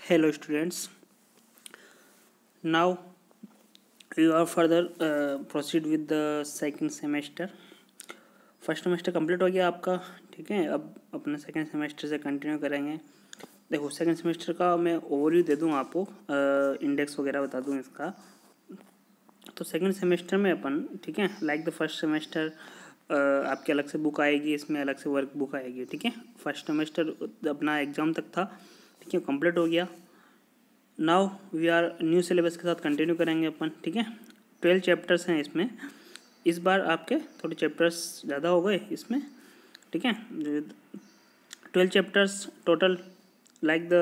Hello students. Now you are further proceed with the second semester. First semester complete हो गया आपका, ठीक है। अब अपने सेकंड सेमेस्टर से कंटिन्यू करेंगे। देखो सेकंड सेमेस्टर का मैं ओवरव्यू दे दूँ आपको, इंडेक्स वगैरह बता दूँ इसका। तो सेकंड सेमेस्टर में अपन, ठीक है, लाइक द फर्स्ट सेमेस्टर आपके अलग से बुक आएगी, इसमें अलग से वर्क बुक आएगी, ठीक है। फर्स्ट सेमेस्टर अपना एग्ज़ाम तक था, ठीक है, कंप्लीट हो गया। Now we are new syllabus के साथ कंटिन्यू करेंगे अपन, ठीक है। 12 चैप्टर्स हैं इसमें। इस बार आपके थोड़े चैप्टर्स ज़्यादा हो गए इसमें, ठीक है। 12 chapters total like the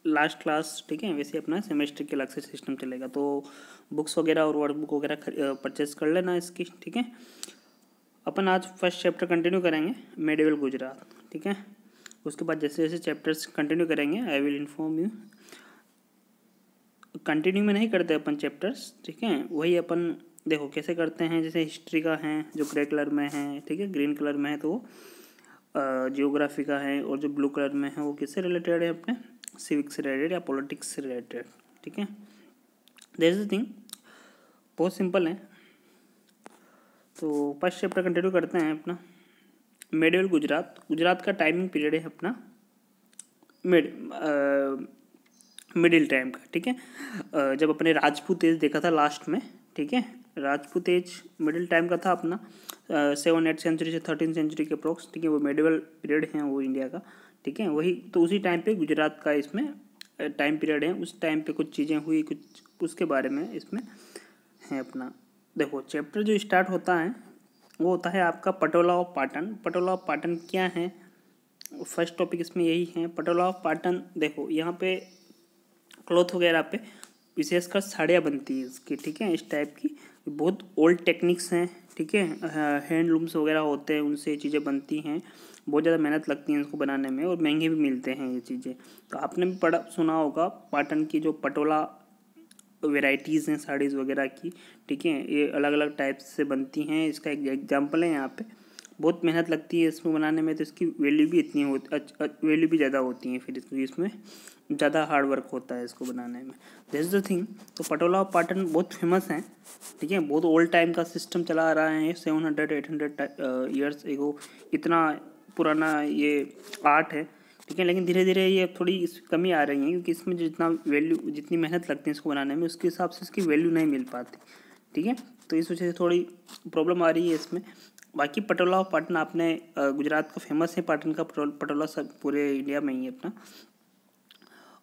last class, ठीक है। वैसे अपना सेमेस्टर के अलग से सिस्टम चलेगा, तो बुक्स वगैरह और वर्क बुक वगैरह परचेज कर लेना इसकी, ठीक है। अपन आज फर्स्ट चैप्टर कंटिन्यू करेंगे, मेडिवल गुजरात, ठीक है। उसके बाद जैसे जैसे चैप्टर्स कंटिन्यू करेंगे I will inform you. Continue में नहीं करते अपन चैप्टर्स, ठीक है। वही अपन देखो कैसे करते हैं। जैसे हिस्ट्री का है जो ग्रे कलर में है, ठीक है, ग्रीन कलर में है, तो जियोग्राफी का है, और जो ब्लू कलर में है वो किससे रिलेटेड है, अपने सिविक्स से रिलेटेड या पॉलिटिक्स से रिलेटेड, ठीक है। दैट इज द थिंग, बहुत सिंपल है। तो फर्स्ट चैप्टर कंटिन्यू करते हैं अपना मेडिवल गुजरात। गुजरात का टाइमिंग पीरियड है अपना मिडिल टाइम का, ठीक है। जब अपने राजपूत एज देखा था लास्ट में, ठीक है, राजपूत एज मिडिल टाइम का था अपना 7-8 सेंचुरी से 13 सेंचुरी के अप्रोक्स, ठीक है। वो मेडिवल पीरियड है वो इंडिया का, ठीक है। वही तो उसी टाइम पे गुजरात का इसमें टाइम पीरियड है। उस टाइम पे कुछ चीज़ें हुई, कुछ उसके बारे में इसमें है अपना। देखो चैप्टर जो स्टार्ट होता है वो होता है आपका पटोला ऑफ पाटन। पटोला ऑफ पाटन क्या है, फर्स्ट टॉपिक इसमें यही है, पटोला ऑफ पाटन। देखो यहाँ पे क्लॉथ वगैरह पे विशेषकर साड़ियाँ बनती है इसकी, ठीक है, इस टाइप की। बहुत ओल्ड टेक्निक्स हैं, ठीक है। हैंडलूम्स वगैरह होते हैं, उनसे ये चीज़ें बनती हैं। बहुत ज़्यादा मेहनत लगती है इसको बनाने में, और महंगे भी मिलते हैं ये चीज़ें। तो आपने भी पढ़ा सुना होगा पाटन की जो पटोला वेराइटीज़ हैं साड़ीज़ वगैरह की, ठीक है। ये अलग अलग टाइप्स से बनती हैं। इसका एक एग्जाम्पल है यहाँ पे। बहुत मेहनत लगती है इसमें बनाने में, तो इसकी वैल्यू भी इतनी वैल्यू भी ज़्यादा होती है, फिर इसमें ज़्यादा हार्ड वर्क होता है इसको बनाने में। This is the thing. तो पटोला ऑफ पाटन बहुत फेमस है, ठीक है। बहुत ओल्ड टाइम का सिस्टम चला आ रहा है, 700-800 ईयर्स एगो, इतना पुराना ये आर्ट है, ठीक है। लेकिन धीरे धीरे ये थोड़ी इस कमी आ रही है, क्योंकि इसमें जितनी मेहनत लगती है इसको बनाने में, उसके हिसाब से इसकी वैल्यू नहीं मिल पाती, ठीक है। तो इस वजह से थोड़ी प्रॉब्लम आ रही है इसमें। बाकी पटोला ऑफ पाटन आपने गुजरात का फेमस है, पाटन का पटोला सब पूरे इंडिया में ही है अपना।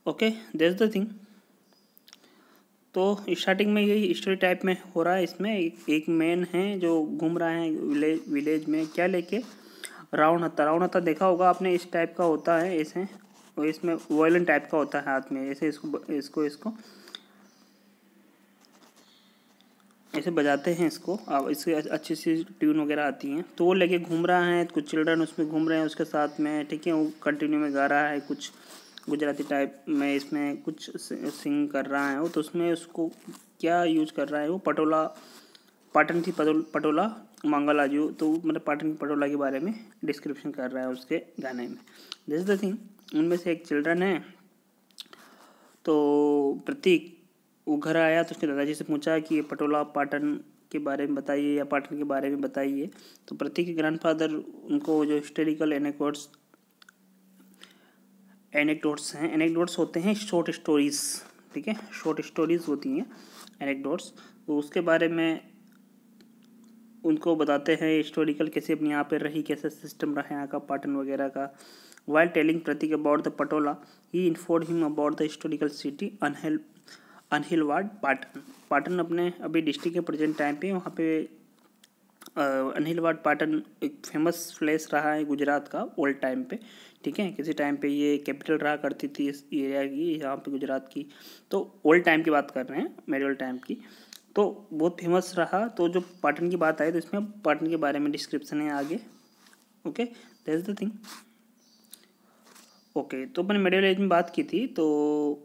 Okay, that's the thing. तो स्टार्टिंग में यही स्टोरी टाइप में हो रहा है। इसमें एक मैन है जो घूम रहा है विलेज में, क्या लेके, रावण हत्था। रावण हत्था देखा होगा आपने, इस टाइप का होता है ऐसे, और इसमें वायलिन टाइप का होता है हाथ में, ऐसे इसको ऐसे बजाते हैं इसको। अब इससे अच्छी सी ट्यून वगैरह आती हैं। तो वो लेके घूम रहा है, कुछ चिल्ड्रन उसमें घूम रहे हैं उसके साथ में, ठीक है। वो कंटिन्यू में गा रहा है कुछ गुजराती टाइप में, इसमें कुछ सिंग कर रहा है वो। तो उसमें उसको क्या यूज कर रहा है वो, पटोला पाटन थी, पटोला मंगलाजू। तो मतलब पाटन की पटोला के बारे में डिस्क्रिप्शन कर रहा है उसके गाने में। This is the thing. उनमें से एक चिल्ड्रन है, तो प्रतीक, वो घर आया तो उसके दादाजी से पूछा कि ये पटोला पाटन के बारे में बताइए, या पाटन के बारे में बताइए। तो प्रतीक के ग्रैंडफादर उनको जो हिस्टोरिकल एनेक्डोट्स हैं, एनेक्डोट्स होते हैं शॉर्ट स्टोरीज, ठीक है, शॉर्ट स्टोरीज होती हैं एनेक्डोट्स। तो उसके बारे में उनको बताते हैं हिस्टोरिकल कैसे अपनी यहाँ पे रही, कैसा सिस्टम रहा यहाँ का पाटन वगैरह का। While telling Prateek about the patola he inform him about the historical city Anhilwad Patan. Patan अपने अभी डिस्ट्रिक्ट के प्रेजेंट टाइम पे वहाँ पे अनहिलवाड़ पाटन एक फेमस प्लेस रहा है गुजरात का ओल्ड टाइम पे, ठीक है। किसी टाइम पे ये कैपिटल रहा करती थी इस एरिया की, यहाँ पे गुजरात की। तो ओल्ड टाइम की बात कर रहे हैं, मेडिवल टाइम की। तो बहुत फेमस रहा। तो जो पाटन की बात आई तो इसमें पाटन के बारे में डिस्क्रिप्शन है आगे। Okay, that's the thing. Okay, तो अपन मिडिल एज में बात की थी, तो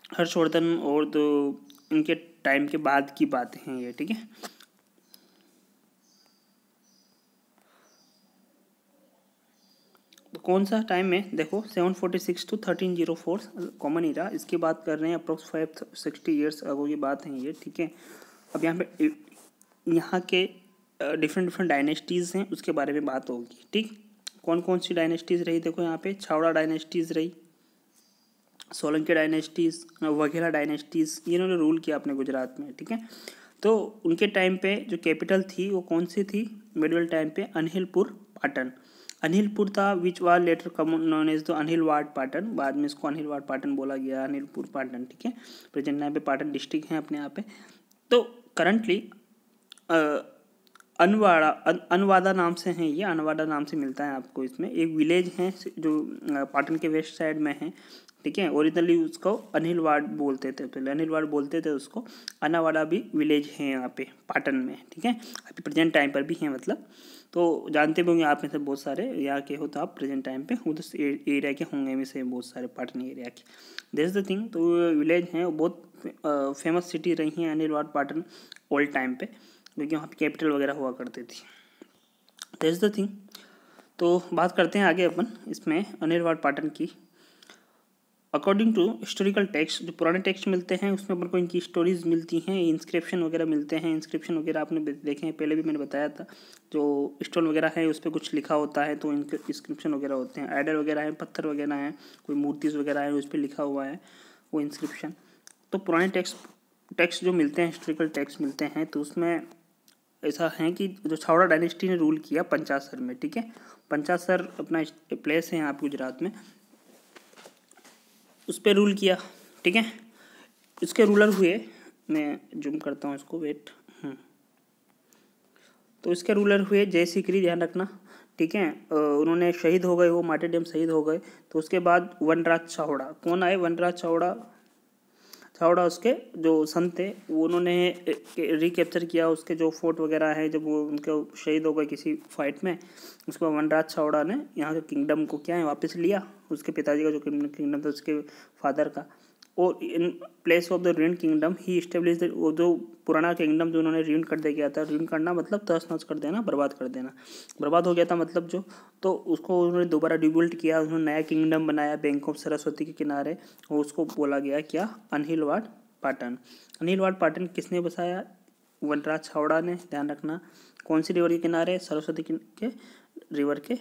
हर्षवर्धन और तो इनके टाइम के बाद की बातें हैं ये, ठीक है। कौन सा टाइम है देखो 746 to 1304 कॉमन इरा, इसकी बात कर रहे हैं। अप्रोक्स 560 ईयर्स अगो की बात है ये, ठीक है। अब यहाँ पे यहाँ के डिफरेंट डायनेस्टीज़ हैं, उसके बारे में बात होगी, ठीक। कौन कौन सी डायनेस्टीज़ रही देखो यहाँ पे, छावड़ा डायनेस्टीज़ रही, सोलंकी डायनेस्टीज़, वघेला डायनेस्टीज़, इन्होंने रूल किया अपने गुजरात में, ठीक है। तो उनके टाइम पे जो कैपिटल थी वो कौन सी थी मिडिवल टाइम पे, अनहिलपुर पाटन। अनिलपुर था which was later common known as the Anilwad Patan, बाद में इसको अनिलवाड़ पाटन बोला गया, अनिलपुर पाटन, ठीक है। प्रेजेंट टाइम पे पाटन डिस्ट्रिक्ट है अपने यहाँ पे। तो करंटली अनवाड़ा नाम से है ये, अनवाड़ा नाम से मिलता है आपको। इसमें एक विलेज है जो पाटन के वेस्ट साइड में है, ठीक है। ओरिजिनली उसको अनिलवाड़ बोलते थे, पहले अनिलवाड़ बोलते थे उसको। अनावाड़ा भी विलेज है यहाँ पे पाटन में, ठीक है। अभी प्रेजेंट टाइम पर भी है मतलब, तो जानते भी होंगे आप में से बहुत सारे यहाँ के हो, तो आप प्रेजेंट टाइम पे उधर एरिया के होंगे में से बहुत सारे पाटन एरिया के। दिस द थिंग, तो विलेज है, बहुत फेमस सिटी रही है अनिलवाड़ पाटन ओल्ड टाइम पे, क्योंकि वहाँ पे कैपिटल वगैरह हुआ करती थी। दिस द थिंग, तो बात करते हैं आगे अपन इसमें अनिलवाड़ पाटन की। अकॉर्डिंग टू हिस्टोरिकल टेक्स्ट, जो पुराने टेक्स्ट मिलते हैं उसमें अपन को इनकी स्टोरीज मिलती हैं, इंस्क्रिप्शन वगैरह मिलते हैं। इंस्क्रिप्शन वगैरह आपने देखे हैं, पहले भी मैंने बताया था। जो स्टोन वगैरह है उस पर कुछ लिखा होता है, तो इनके इंस्क्रिप्शन वगैरह होते हैं। आइडल वगैरह है, पत्थर वगैरह हैं, कोई मूर्तिज वगैरह है उस पर लिखा हुआ है वो इंस्क्रिप्शन। तो पुराने टेक्स्ट जो मिलते हैं, हिस्टोरिकल टेक्स्ट मिलते हैं, तो उसमें ऐसा है कि जो छावड़ा डायनेस्टी ने रूल किया पंचासर में, ठीक है। पंचासर अपना प्लेस है आप गुजरात में, उस पर रूल किया, ठीक है। इसके रूलर हुए, मैं जूम करता हूँ इसको, वेट। तो इसके रूलर हुए जय सीकरी, ध्यान रखना, ठीक है। उन्होंने शहीद हो गए, वो मार्टिरडम शहीद हो गए। तो उसके बाद वनराज छावड़ा, कौन आए, वनराज छावड़ा उसके जो सन थे, वो उन्होंने रिकैप्चर किया उसके जो फोर्ट वगैरह है, जब वो उनके शहीद हो गए किसी फाइट में। उसके बाद वनराज छावड़ा ने यहाँ के किंगडम को क्या है वापस लिया, उसके पिताजी का जो किंगडम था उसके फादर का। और in place of the ruined kingdom he establish, वो जो पुराना किंगडम जो उन्होंने रूइन कर दिया था, रूइन करना मतलब तहस नहस कर देना, बर्बाद कर देना, बर्बाद हो गया था मतलब जो, तो उसको उन्होंने दोबारा रिबिल्ड किया, उन्होंने नया किंगडम बनाया बैंक ऑफ सरस्वती के किनारे, और उसको बोला गया क्या, अनिलवाड़ पाटन। अनिलवाड़ पाटन किसने बसाया, वनराज छावड़ा ने, ध्यान रखना। कौन सी रिवर के किनारे, सरस्वती के रिवर के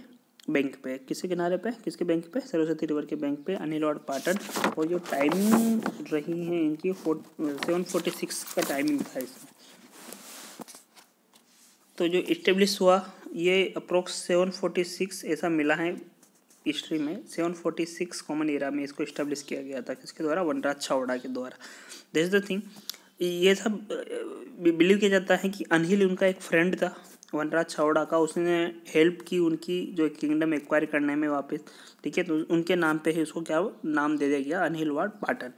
बैंक पे, किसके किनारे पे, किसके बैंक पे, सरस्वती रिवर के बैंक पे अनिलवाड़ पाटन। और जो टाइमिंग रही है इनकी 746 का टाइमिंग था इसमें। तो जो इस्टेब्लिश हुआ ये अप्रोक्स 746 ऐसा मिला है हिस्ट्री में, 746 कॉमन एरा में इसको इस्टेब्लिश किया गया था, किसके द्वारा, वनराज छावड़ा के द्वारा। दिस द थिंग, ये सब बिलीव किया जाता है कि अनिल उनका एक फ्रेंड था वनराज छावड़ा का, उसने हेल्प की उनकी जो किंगडम एक्वायर करने में वापस, ठीक है। तो उनके नाम पे ही उसको क्या नाम दे दिया गया, अनिलवाड़ पाटन,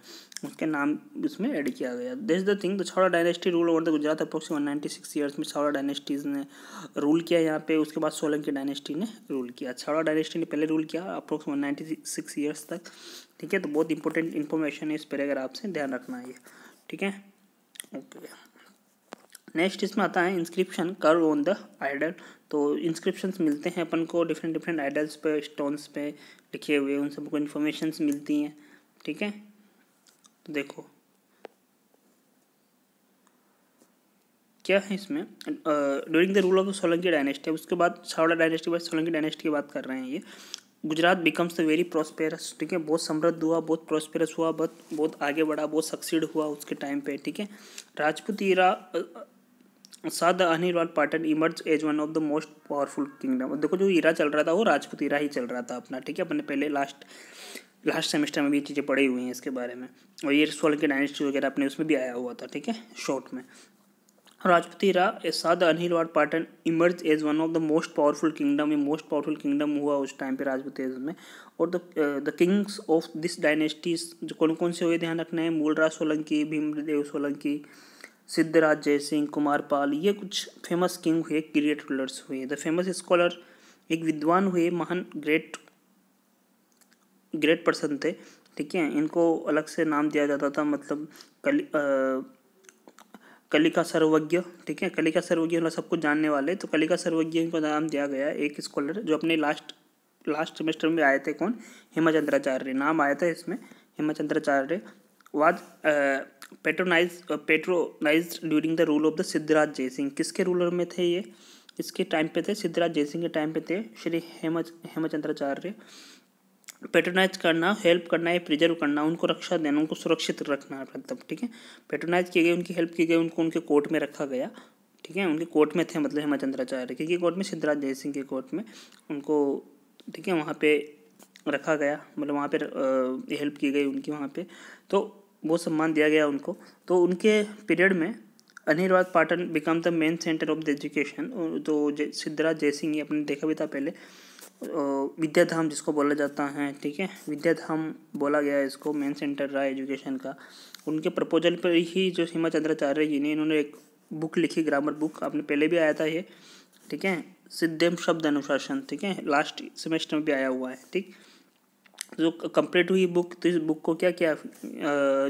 उसके नाम उसमें ऐड किया गया। This the thing, the Chhawra dynasty rule over the Gujarat approx 196 years में छावड़ा डायनेस्टीज ने रूल किया यहाँ पे। उसके बाद सोलंकी डायनेस्टी ने रूल किया। छावड़ा डायनेस्टी ने पहले रूल किया अप्रोक्स 196 ईयर्स तक, ठीक है। तो बहुत इंपॉर्टेंट इन्फॉर्मेशन है इस पैराग्राफ से, ध्यान रखना ये, ठीक है। ओके, नेक्स्ट इसमें आता है inscription carve on the idol. तो इंस्क्रिप्शंस मिलते हैं अपन को डिफरेंट आइडल्स पे, स्टोन्स पे लिखे हुए, उन सबको इन्फॉर्मेशंस मिलती हैं, ठीक है। तो देखो क्या है इसमें, during the rule of the Solanki dynasty, उसके बाद छावड़ा डायनेस्टी बाद सोलंकी डायनेस्टी की बात कर रहे हैं ये। Gujarat becomes the very prosperous, ठीक है, बहुत समृद्ध हुआ, बहुत प्रॉस्पेरस हुआ, बहुत आगे बढ़ा, बहुत सक्सीड हुआ उसके टाइम पे, ठीक है। राजपूत ईरा साथ the Anilwad Patan emerge as one of the most powerful kingdom. देखो जो ईरा चल रहा था वो राजपूत ईरा ही चल रहा था अपना, ठीक है। अपने पहले लास्ट सेमेस्टर में भी चीज़ें पढ़ी हुई हैं इसके बारे में, और ये सोलंकी डायनेस्टी वगैरह अपने उसमें भी आया हुआ था, ठीक है, शॉर्ट में। राजपूत ईरा साथ the Anilwad Patan emerge as one of the most powerful kingdom, ये मोस्ट पावरफुल किंगडम हुआ उस टाइम पे राजपूत एज में। और the kings of this dynasties जो कौन कौन से हुए ध्यान रखना है, मूलराज सोलंकी, भीमदेव सोलंकी, सिद्धराज जयसिंह, कुमार पाल, ये कुछ फेमस किंग हुए, ग्रेट रूलर्स हुए। द फेमस स्कॉलर, एक विद्वान हुए, महान ग्रेट पर्सन थे, ठीक है। इनको अलग से नाम दिया जाता था, मतलब कलिका सर्वज्ञ, ठीक है। कलिका सर्वज्ञ मतलब सबको जानने वाले, तो कलिका सर्वज्ञ इनको नाम दिया गया। एक स्कॉलर जो अपने लास्ट लास्ट सेमेस्टर में आए थे कौन, हेमचंद्राचार्य नाम आया था इसमें। Hemchandracharya was patronize during the rule of the Siddhraj Jaisingh. किसके रूलर में थे ये, इसके टाइम पे थे, सिद्धराज जयसिंह के टाइम पे थे श्री हेमचंद्राचार्य। पेट्रोनाइज करना, हेल्प करना या प्रिजर्व करना, उनको रक्षा देना, उनको सुरक्षित रखना मतलब, ठीक है। पेट्रोनाइज किए गए, उनकी हेल्प की गई, उनको उनके कोर्ट में रखा गया, ठीक है। उनके कोर्ट में थे मतलब हेमचंद्राचार्य, किसकी कोर्ट में, सिद्धराज जयसिंह के कोर्ट में उनको, ठीक है, वहाँ पे रखा गया, मतलब वहाँ पे हेल्प की गई उनकी वहाँ पे, तो वो सम्मान दिया गया उनको। तो उनके पीरियड में Anhilwad Patan become the main centre of the education. तो सिद्धराज जयसिंह ये अपने देखा भी था पहले, विद्याधाम जिसको बोला जाता है, ठीक है, विद्याधाम बोला गया है इसको, मेन सेंटर रहा एजुकेशन का। उनके प्रपोजल पर ही जो हेमचंद्राचार्य जी ने, इन्होंने एक बुक लिखी, ग्रामर बुक, आपने पहले भी आया था ये, ठीक है, सिद्धम शब्द अनुशासन, ठीक है, लास्ट सेमेस्टर में भी आया हुआ है, ठीक। जो कंप्लीट हुई बुक, तो इस बुक को क्या किया,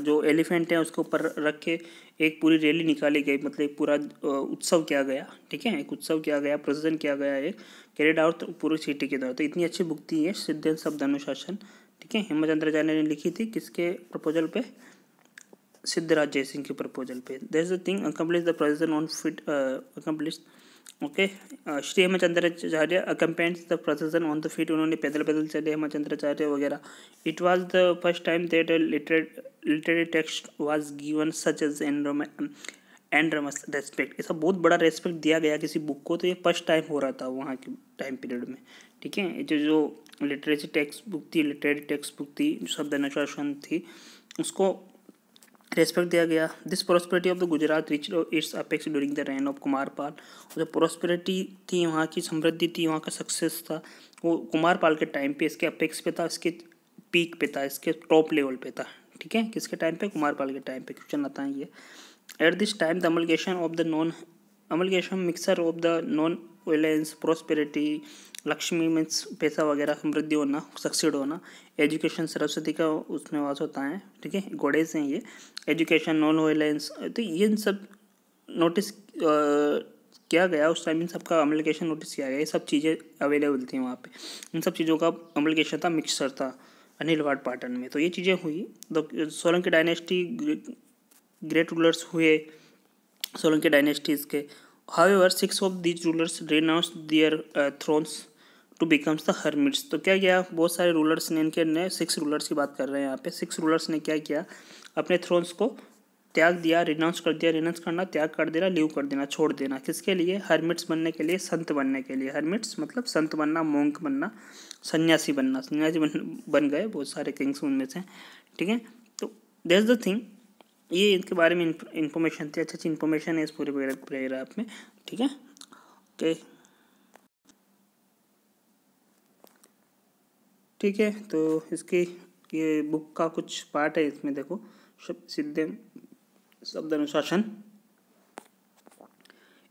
जो एलिफेंट है उसके ऊपर रख के एक पूरी रैली निकाली गई, मतलब एक पूरा उत्सव किया गया, ठीक है, एक उत्सव किया गया, प्रोसेसन किया गया, एक कैरिड आउट पूरी सिटी के द्वारा। तो इतनी अच्छी बुक थी ये सिद्धम शब्द अनुशासन, ठीक है, हेमचंद्राचार्य ने लिखी थी, किसके प्रपोजल पे, सिद्धराज जयसिंह के प्रपोजल पे। There is the thing accomplish the procession on feet accomplish, okay. Shri Hemchandracharya accompanied the procession on the feet, उन्होंने पैदल पैदल चले हेमचंद्राचार्य वगैरह। It was the first time that literary text was given such as enormous respect. ऐसा बहुत बड़ा respect दिया गया किसी बुक को, तो ये फर्स्ट टाइम हो रहा था वहाँ के टाइम पीरियड में, ठीक है। जो लिटरेसी टेक्स्ट बुक थी, लिटरेरी टेक्स्ट बुक थी, शब्द अनुशासन थी, उसको रेस्पेक्ट दिया गया। This prosperity of the Gujarat rich it's apex during the rain of Kumarpal. जो प्रोस्पेरिटी थी, वहाँ की समृद्धि थी, वहाँ का सक्सेस था, वो कुमारपाल के टाइम पे इसके अपेक्स पे था, इसके पीक पे था, इसके टॉप लेवल पे था, ठीक है। किसके टाइम पे, कुमारपाल के टाइम पे। क्वेश्चन आता है ये, at this time the amalgamation mixer of the non violence prosperity, Lakshmi means पैसा वगैरह, समृद्धि होना, सक्सीड होना, एजुकेशन सरस्वती का उसमें वास होता है, ठीक है, गोडेस हैं ये, एजुकेशन, नॉन वायलेंस, तो ये सब नोटिस किया गया उस टाइम, इन सब का अमलगेशन नोटिस किया गया, ये सब चीज़ें अवेलेबल थी वहाँ पे, इन सब चीज़ों का अमलगेशन था, मिक्सर था अनिर्वाड पाटन में। तो ये चीज़ें हुई। तो सोलंकी डायनेस्टी, ग्रेट रूलर्स हुए सोलंकी डायनेस्टीज के। However 6 of these rulers renounced their thrones to becomes the hermits. तो क्या किया, बहुत सारे रूलर्स ने, इनके ने 6 रूलर्स की बात कर रहे हैं यहाँ पे, 6 रूलर्स ने क्या किया, अपने थ्रोन्स को त्याग दिया, रिनाउंस कर दिया, रिनाउंस करना, त्याग कर देना, लीव कर देना, छोड़ देना, किसके लिए, हर्मिट्स बनने के लिए, संत बनने के लिए। हर्मिट्स मतलब संत बनना, मोंक बनना, सन्यासी बनना, सन्यासी बन गए बहुत सारे किंग्स उनमें से, ठीक है। तो दैट्स द थिंग, ये इनके बारे में इंफॉर्मेशन थी, अच्छी इन्फॉर्मेशन है इस पूरे पैराग्राफ में, ठीक है, ओके, ठीक है। तो इसकी ये बुक का कुछ पार्ट है इसमें, देखो, सिद्धम शब्द अनुशासन,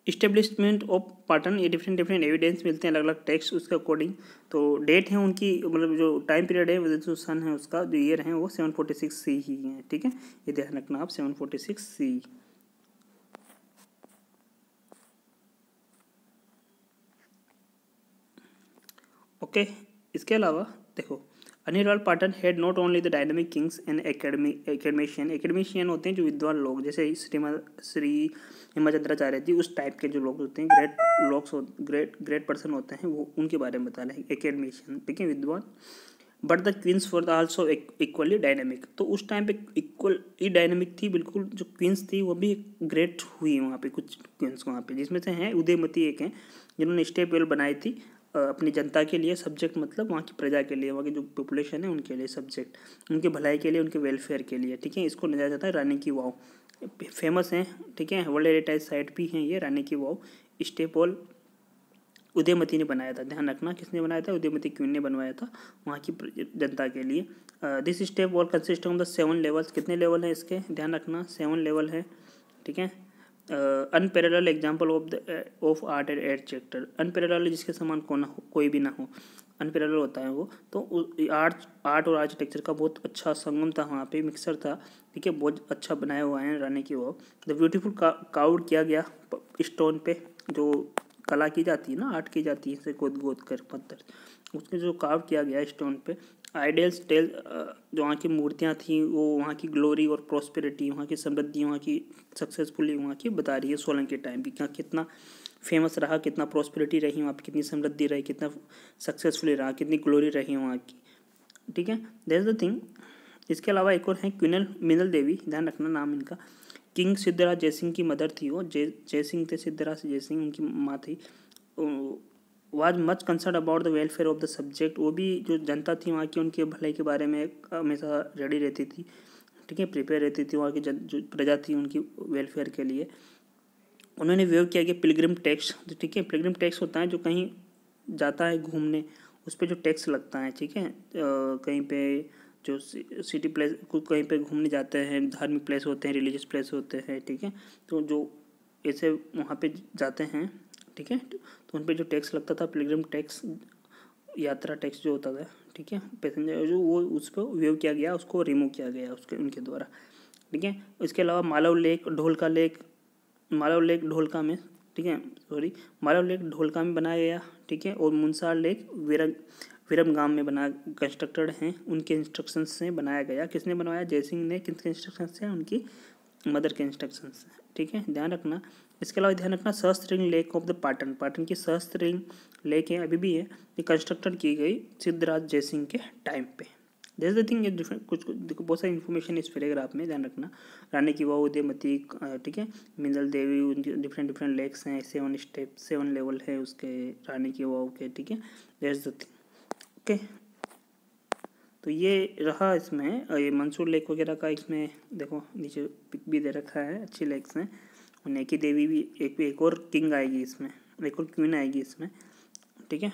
इस्टेब्लिशमेंट ऑफ पाटन, ये डिफरेंट एविडेंस मिलते हैं अलग अलग टेक्स्ट उसके अकॉर्डिंग। तो डेट है उनकी, मतलब जो टाइम पीरियड है, जो सन है उसका, जो ईयर है वो 746 सी ही है, ठीक है, ये ध्यान रखना आप, 746 सी, ओके। इसके अलावा देखो, Anhilwad Patan had not only the dynamic kings and academician होते हैं जो विद्वान लोग, जैसे श्री हेमचंद्राचार्य जी, उस टाइप के जो लोग होते हैं, ग्रेट पर्सन होते हैं, वो उनके बारे में बता रहे हैं, एकेडमिशियन, ठीक है, विद्वान। But the queens for the also equally dynamic. तो उस टाइम पे इक्वली डायनेमिक थी बिल्कुल, जो क्वींस थी वो भी ग्रेट हुई वहाँ पे, कुछ क्वींस वहाँ पे, जिसमें से हैं उदयमती एक हैं, जिन्होंने स्टेट वेल बनाई थी अपनी जनता के लिए, सब्जेक्ट मतलब वहाँ की प्रजा के लिए, वहाँ की जो पॉपुलेशन है उनके लिए, सब्जेक्ट, उनके भलाई के लिए, उनके वेलफेयर के लिए, ठीक है। इसको नया जाता है रानी की वाव, फेमस हैं, ठीक है, वर्ल्ड हेरिटेज साइट भी हैं ये, रानी की वाव, स्टेप वेल उदयमती ने बनाया था, ध्यान रखना, किसने बनाया था, उदयमती क्वीन ने बनवाया था वहाँ की जनता के लिए। This step wall consist of the 7 levels, कितने लेवल हैं इसके, ध्यान रखना, 7 लेवल है, ठीक है। Unparalleled example of art and architecture, unparalleled जिसके समान कोई भी ना हो, अनपैरेलल होता है वो। तो आर्ट और आर्किटेक्चर का बहुत अच्छा संगम था वहाँ पे, मिक्सर था, ठीक है, बहुत अच्छा बनाया हुआ है रानी की वो। द ब्यूटीफुल काउड किया गया स्टोन पे, जो कला की जाती है ना, आर्ट की जाती है, इसे गोद कर पत्थर, उसके जो कार्व किया गया स्टोन पे आइडियल्स टेल, जो वहाँ की मूर्तियाँ थी वो वहाँ की ग्लोरी और प्रॉस्पेरिटी, वहाँ की समृद्धि, वहाँ की सक्सेसफुली वहाँ की बता रही है सोलंकी के टाइम की, क्या कितना फेमस रहा, कितना प्रॉस्पेरिटी रही वहाँ पे, कितनी समृद्धि रही, कितना सक्सेसफुली रहा, कितनी ग्लोरी रही वहाँ की, ठीक है। That is the thing. इसके अलावा एक और है क्वीन मिनल देवी, ध्यान रखना नाम इनका। किंग सिद्धराज जयसिंह की मदर थी वो, जयसिंह थे, सिद्धराज जयसिंह उनकी माँ थी। Was much concern about the welfare of the subject, वो भी जो जनता थी वहाँ की उनके भलाई के बारे में हमेशा रेडी रहती थी, ठीक है, प्रिपेयर रहती थी वहाँ की जो प्रजा थी उनकी वेलफेयर के लिए। उन्होंने व्यू किया कि पिलग्रिम टैक्स, ठीक है, पिलग्रिम टैक्स होता है जो कहीं जाता है घूमने, उस पर जो टैक्स लगता है, ठीक है, कहीं पे जो सिटी प्लेस कहीं पे घूमने जाते हैं, धार्मिक प्लेस होते हैं, रिलीजियस प्लेस होते हैं, ठीक है, तो जो ऐसे वहाँ पे जाते हैं, ठीक है, तो उन पे जो टैक्स लगता था पिलग्रिम टैक्स, यात्रा टैक्स जो होता था, ठीक है, पैसेंजर जो वो उस पर व्यू किया गया, उसको रिमूव किया गया उसके उनके द्वारा, ठीक है। इसके अलावा Malav lake, Dholka lake, Malav lake Dholka में, ठीक है, सॉरी, मालव लेक ढोलका में बनाया गया, ठीक है, और मुनसार लेक विरमगाम में बना कंस्ट्रक्टेड हैं, उनके इंस्ट्रक्शंस से बनाया गया। किसने बनवाया? जयसिंह ने। किसके इंस्ट्रक्शन से? उनकी मदर के इंस्ट्रक्शन से, ठीक है, ध्यान रखना। इसके अलावा ध्यान रखना Sahastraling lake of the Patan, Patan की सहस्त्रलिंग लेक है, अभी भी है, ये कंस्ट्रक्टेड की गई सिद्धराज जयसिंह के टाइम पे। दिस द थिंग, डिफरेंट कुछ देखो बहुत सारी इन्फॉर्मेशन इस पैराग्राफ में, ध्यान रखना। रानी की वाव, उदयमती, ठीक है, मिनल देवी, उनकी डिफरेंट डिफरेंट लेक्स हैं, 7 स्टेप 7 लेवल है उसके रानी की वाव के, ठीक है, दैट्स द थिंग, ओके। तो ये रहा इसमें ये मंसूर लेक वगैरह का, इसमें देखो नीचे पिक भी दे रखा है, अच्छी लेक्स हैं। और नेकी देवी भी एक और किंग आएगी इसमें, एक और क्वीन आएगी इसमें, ठीक है।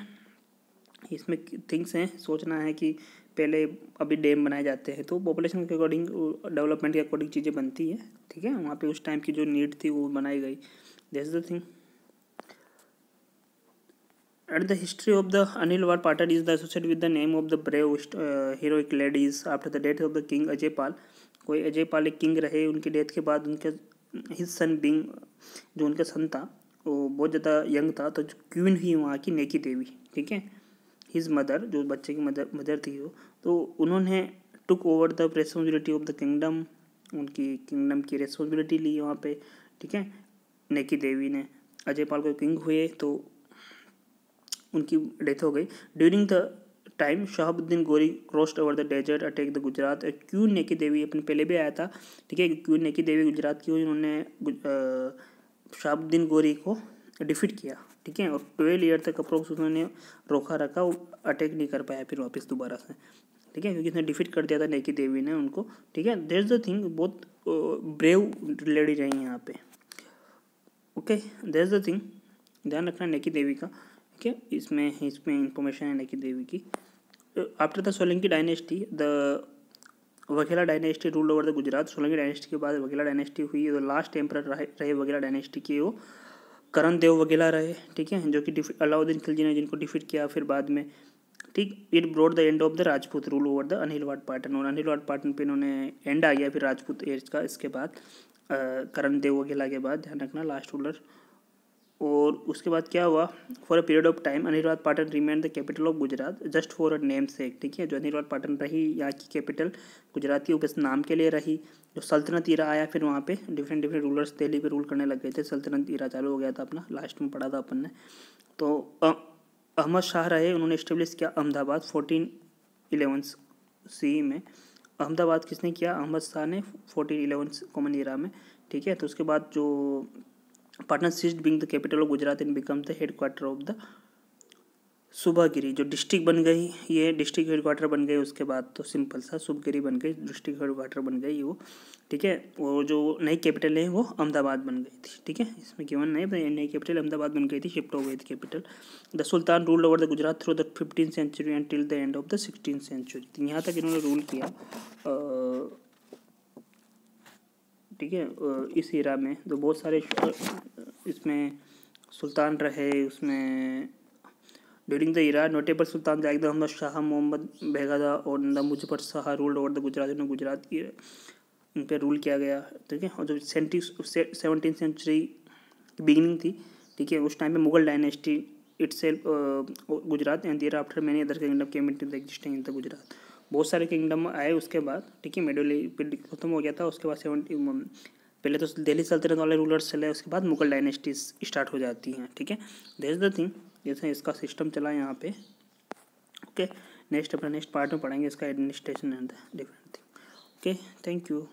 इसमें थिंग्स हैं, सोचना है कि पहले अभी डैम बनाए जाते हैं तो पॉपुलेशन के अकॉर्डिंग, डेवलपमेंट के अकॉर्डिंग चीज़ें बनती है, ठीक है, वहाँ पे उस टाइम की जो नीड थी वो बनाई गई, that's the thing. And the history of the Anil War Patan is associated with the name of the brave heroic ladies after the death of the king Ajay Pal. कोई अजय पाल एक किंग रहे, उनकी डेथ के बाद उनके हिज सन बिंग, जो उनका सन था वो बहुत ज़्यादा यंग था, तो जो क्वीन हुई वहाँ की नेकी देवी, ठीक है, हिज मदर, जो बच्चे की मदर थी वो, तो उन्होंने took over the responsibility of the kingdom, उनकी किंगडम की रेस्पॉन्सिबिलिटी ली वहाँ पे, ठीक है, नेकी देवी ने। अजय पाल को किंग हुए तो उनकी डेथ हो गई। During the time Shahabuddin Ghori crossed over the desert attack the Gujarat. Queen Naiki Devi अपने पहले भी आया था, ठीक है, क्वीन नेकी देवी गुजरात की हुई, उन्होंने शहाबुद्दीन गोरी को डिफीट किया, ठीक है, और 12 ईयर तक अप्रोक्स उन्होंने रोका रखा, वो अटैक नहीं कर पाया फिर वापस दोबारा से, ठीक है, क्योंकि इसने डिफीट कर दिया था नेकी देवी ने उनको, ठीक है। दैट्स द थिंग, बहुत ब्रेव लेडी रही यहाँ पे, ओके, दैट्स द थिंग, ध्यान रखना नेकी देवी का, ठीक है। इसमें इंफॉर्मेशन है नेकी देवी की। After the Solanki dynasty the Vaghela dynasty rule over the Gujarat. Solanki dynasty के बाद वघेला डायनेस्टी हुई, तो लास्ट एम्परर रहे वघेला डायनेस्टी के वो करण देव वघेला रहे, ठीक है, जो कि अलाउद्दीन खिलजी ने जिनको डिफीट किया फिर बाद में, ठीक। It brought the end of the Rajput rule over the Anhilwad Patan, और अनिल वाट पाटन पे इन्होंने एंड आ गया फिर राजपूत एज का, इसके बाद करण देव वघेला के बाद, ध्यान रखना, लास्ट रूलर। और उसके बाद क्या हुआ, for a period of time Anhilwad Patan remain the capital of Gujarat just for a name sake, ठीक है, जो अनिल वाट पाटन रही यहाँ की कैपिटल गुजरात की, बस नाम के लिए रही। जो सल्तनत ईरा आया फिर वहाँ पे डिफरेंट डिफरेंट रूलर्स दिल्ली पे रूल करने लग गए थे, सल्तनत ईरा चालू हो गया था अपना, लास्ट में पढ़ा था अपन ने। तो अहमद शाह रहे, उन्होंने इस्टेब्लिश किया अहमदाबाद 1411 सी में। अहमदाबाद किसने किया? अहमद शाह ने 1411 कॉमन ईरा में, ठीक है। तो उसके बाद जो Patan ceased being the capital of Gujarat and become the head quarter of the सुबागिरी, जो डिस्ट्रिक्ट बन गई, ये डिस्ट्रिक्ट हेड क्वार्टर बन गई। उसके बाद तो सिंपल सा सुबगिरी बन गई, डिस्ट्रिक्ट हेड क्वार्टर बन गई वो, ठीक है। और जो नई कैपिटल है वो अहमदाबाद बन गई थी, ठीक है, इसमें गिवन नहीं, नई कैपिटल अहमदाबाद बन गई थी, शिफ्ट हो गई थी capital. The sultan ruled over the Gujarat through the 15th century and till the end of the 16th century, यहाँ तक इन्होंने रूल किया, ठीक है, इस ईरा में। तो बहुत सारे इसमें सुल्तान रहे, उसमें ड्यूरिंग द ईरा नोटेबल सुल्तान जागीर अहमद शाह, मोहम्मद बेगदा और Nanda Muzaffar Shah ruled over the Gujarat, इन्होंने गुजरात की इन पर रूल किया गया, ठीक है। और जो 17th सेंचुरी बिगिनिंग थी, ठीक है, उस टाइम पे Mughal dynasty itself Gujarat and thereafter many other kingdom came into the existing in the Gujarat. बहुत सारे किंगडम आए उसके बाद, ठीक है। मेडोली खत्म हो गया था, उसके बाद 70 पहले तो दिल्ली सल्तनत वाले रूलर्स चले, उसके बाद मुगल डायनेस्टीज स्टार्ट हो जाती हैं, ठीक है। दैट्स द थिंग, जैसे इसका सिस्टम चला यहाँ पे, ओके। नेक्स्ट अपना नेक्स्ट पार्ट में पढ़ेंगे इसका administration and different thing. Okay, thank you.